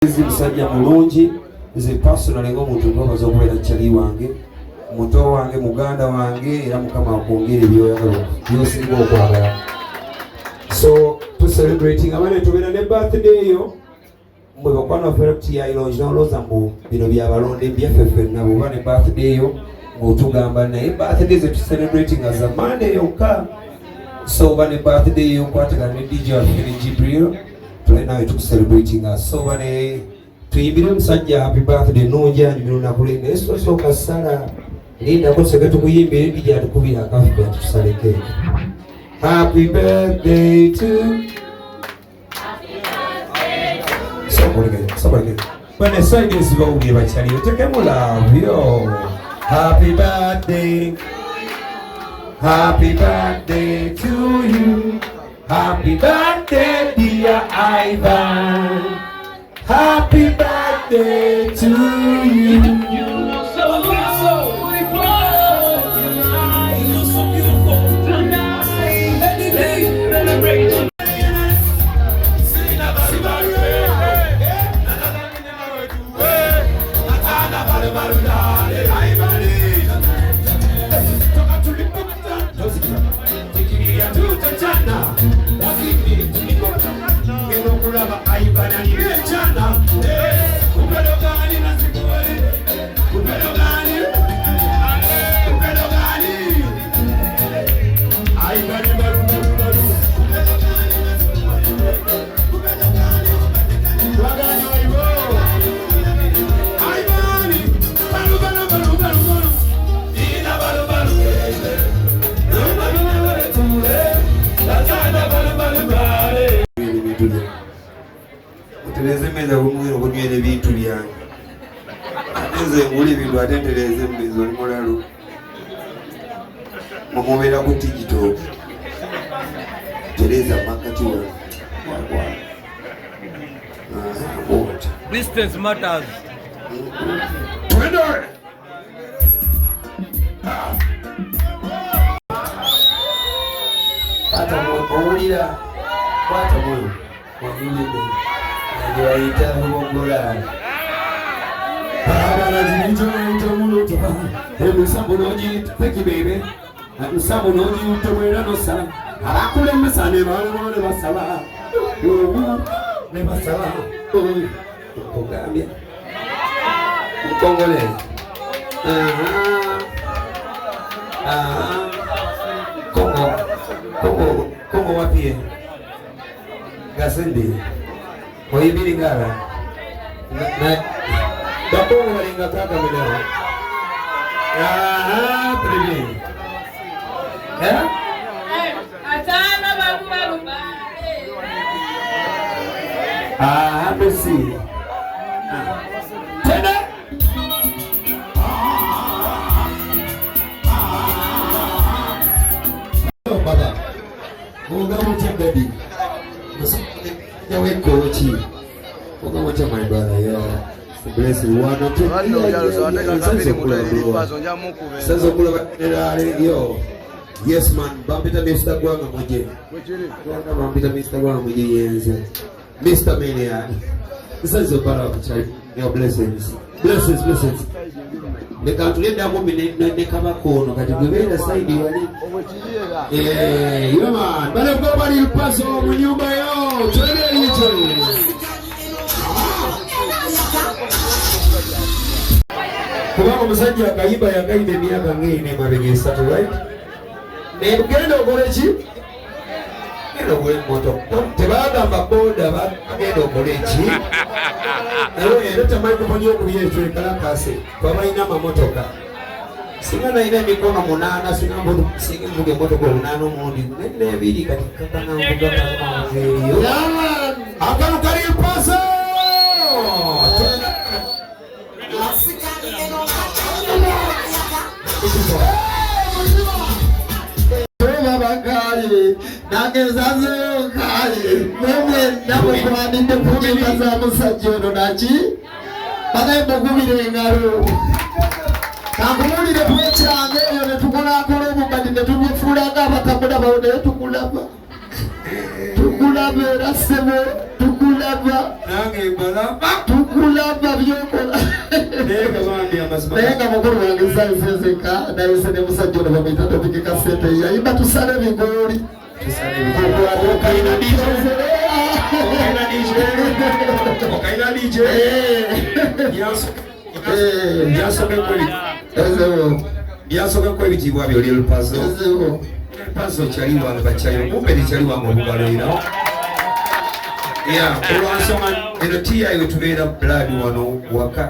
Musajja mulungi nze personally ng'omuntu ntobaza okubeera kyali wange muto wange muganda wange era mukama akwongere byoyagala byosinga okwagala. So to celebrating abane tubeera ne birthday yo mwe bakwano fera yailonje n'olooza mbu bino byabalonde byaffe ffenna bw'oba ne birthday yo ng'otugamba naye birthday ze tu celebrating as a Monday yokka. So oba ne birthday yo nkwatagana ne DJ waffe ne Jibril right now it's celebrating us. So when tuyimbire musajja happy birthday nonja nyuno nakulenga eso so kasala linda ko seketu kuyimbire DJ atukubira akafu tusale cake. Happy birthday to somebody when the side is low we bachali utekemo love yo. Happy birthday to you. Happy birthday, dear Ivan. Happy birthday to you. You look so beautiful. You look so beautiful tonight. Celebrate. Terezemeza kumwiro kunywera ebintu byange nze ngula ebintu ate ntereze mbezo mulalo mumubeera ku TikTok tereza makati wa distance matters. Pata mwolira kwata mwoyo wanyumide Aita Omugaga. Thank you, baby. Kongo wapi? Gasende. Oyibiri ngala na bakongo balinga kaka mileo privi atana balumba merci tena baba ungamu chembedi yawe kochi ukama cha my brother yeah bless you one to sasa kula yo yes man bambita Mr. Gwanga moje bambita Mr. Gwanga moje yenze Mr. Mania this is a part of your blessings nekatulenda kumbi nekaba kono kati gwebera side wali yeah man bale ko bali paso mu nyumba yo twende hicho kwa musajja akayiba yagaide myaka ngine mabege satu right negenda okolechi eno gwe moto tebagamba boda bagenda okolechi ero tamanyi okubyecho ekalakase babalina amamotoka singa naina mikono munana singa mvuge motoka munana omundi nebiri kati kakana mvuga kamangeyo akanu kali paso bakali nagezaze kali meme ndabo kwandinde kumika za musajjo nachi bagaimba kubire ngalo kakumulire twechange yo netukola kola mubadi netubifulaga bakaboda bawode tukulaba rasebo tukula tukulaba nange mbalaba tukulaba byokola nayenga mukulu wange zazezeka naye se ne musajja ono bamuyita topiki kasente yayimba tusale bigoli byasokako ebitiibwa byoli Lupaso kyali wange bakyayo kumbe tekyali wange obugalo olwansonga eno tiyayi wetubeera blood wano waka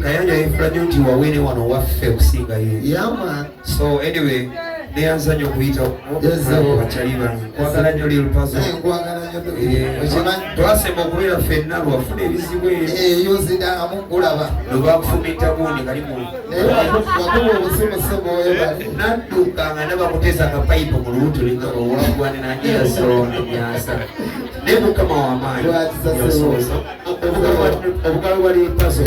kayanja Effujjo nti waweene wano waffe okusinga ye so anyway neyanzanya okuyita bakyali bange nkwagala nnyo li Lupaso twasemba okubeera ffenna lwafuna ebizibu eyo zidamukulaba lwebakufumita gundi kalimu nadduka nga nabakuteesa akapayipo mu lubuto linga owagwane nanjiraso enyasa naye mukama w'amaanyi obugalo bwa Lupaso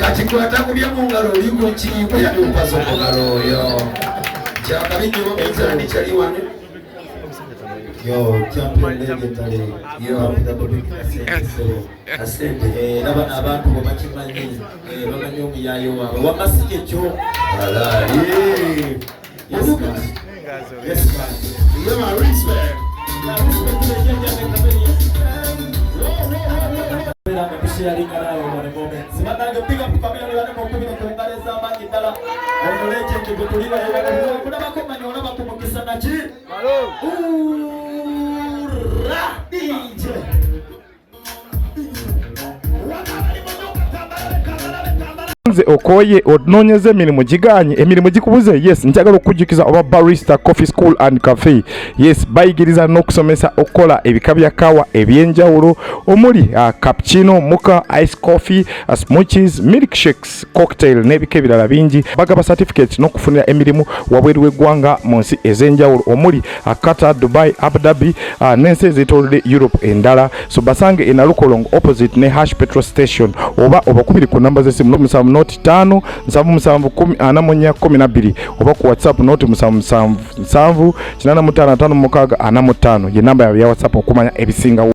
kati kwata kubya mu ngalo oli ku kiiko ya Lupaso mugalo oyo kyakabi nnyo enzani kyali wange champion legendary asente nabana abantu bobakimanyi bamanyi omuyayo waabwe wamasiki ekyo Okoye ononyeze emirimu giganye emirimu gikubuze yes njagala okujjukiza oba barista coffee school and cafe yes bayigiriza n'okusomesa okola ebika bya kawa ebyenjawulo omuli cappuccino mocha ice coffee smoothies milkshakes cocktail n'ebika ebirala bingi bagaba certificate n'okufunira emirimu wabweru w'eggwanga mu nsi ez'enjawulo omuli Qatar, Dubai, Abu Dhabi n'ensi ez'etoolodde Europe endala so basange e Nalukolong opposite ne Hash petrol station oba obakubiri ku namba z'essimu musanvu noti 5 7 oba ku WhatsApp noti 7 ye namba ya WhatsApp okumanya ebisingawo.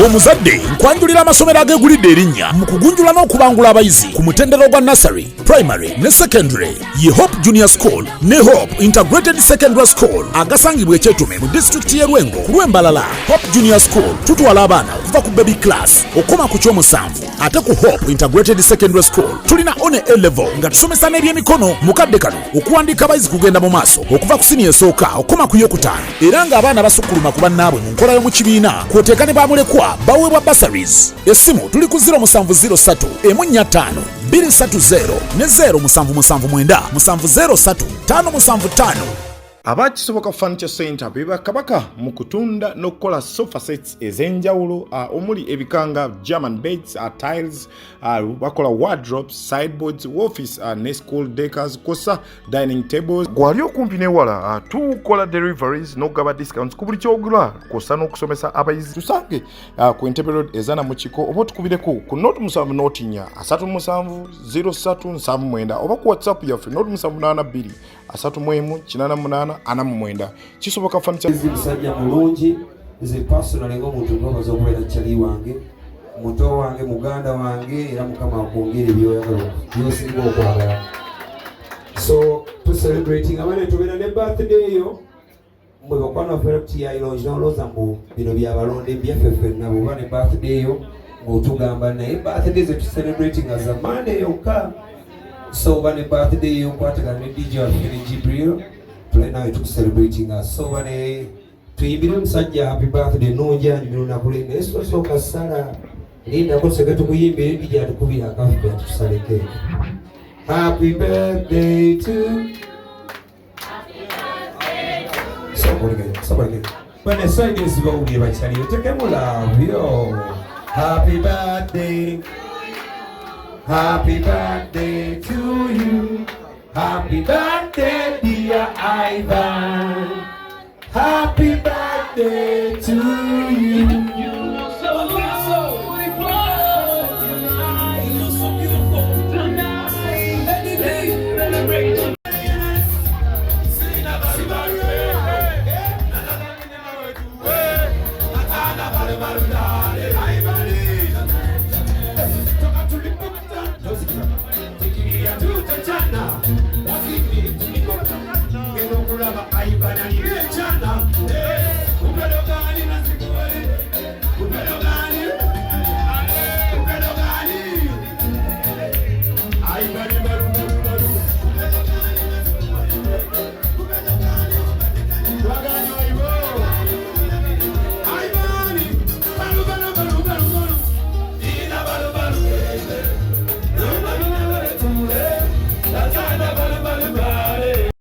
Omuzadde nkwanjulira amasomero agegulidde erinnya mu kugunjula n'okubangula abayizi ku mutendera gwa nursery, primary ne secondary ye Hope Junior School ne Hope Integrated Secondary School agasangibwa Ekyetume mu district y'e Lwengo ku Lwembalala. Hope Junior School tutwala abaana okuva ku baby class okoma ku kyomusanvu ate ku Hope Integrated Secondary School tulina one A level nga tusomesa n'ebyemikono mukadde kano okuwandiika abayizi kugenda mu maaso okuva ku senior esooka okoma ku yokutaano era nga abaana basukkuluma ku bannaabwe mu nkola y'omu kibiina kwoteeka ne bamulekwa baweebwa bursaries. Essimu tuli ku 0703 145 230 ne 0779 703 575. Abakisoboka Furniture Center beba kabaka mu kutunda n'okukola sofa sets ez'enjawulo omuli ebikanga German beds, tiles, bakola wardrobes, sideboards, office ne school decors, kosa dining tables. Gwali okumpi newala tukola deliveries n'ogaba discounts ku buli kyogula kosa n'okusomesa abayizi. Tusange ku Entebbe Road ezana mu kiko oba tukubireko ku note 7 note 4 37 0379 oba ku WhatsApp yaffe note 782 318 anamwenda kisoboka Furniture musajja mulungi nze personally ng'omuntu ndobaza okubeera kyali wange muto wange muganda wange era mukama akwongere byoyagala byosinga okwagala so to celebrating abane tubeera ne birthday yo mwe bakwana fera ya ilonji n'olooza mbu bino byabalonde byaffe ffenna bw'oba ne birthday yo ng'otugamba naye birthday ze tu celebrating as a Monday yokka so bane birthday yo kwatagana ne DJ waffe Jibril Right now it's celebrating us. So when tuyimbire musajja happy birthday nonja nyumiro nakulenga eso so kasala linda ko segeto kuyimbire bija tukubira akafu ya tusaleke. Happy birthday to somebody. When the song is going to be bachali take mo love yo. Happy birthday. Happy birthday to you. Happy birthday, dear Ivan. Happy birthday to you. You look so beautiful tonight. You look so beautiful tonight. Chana,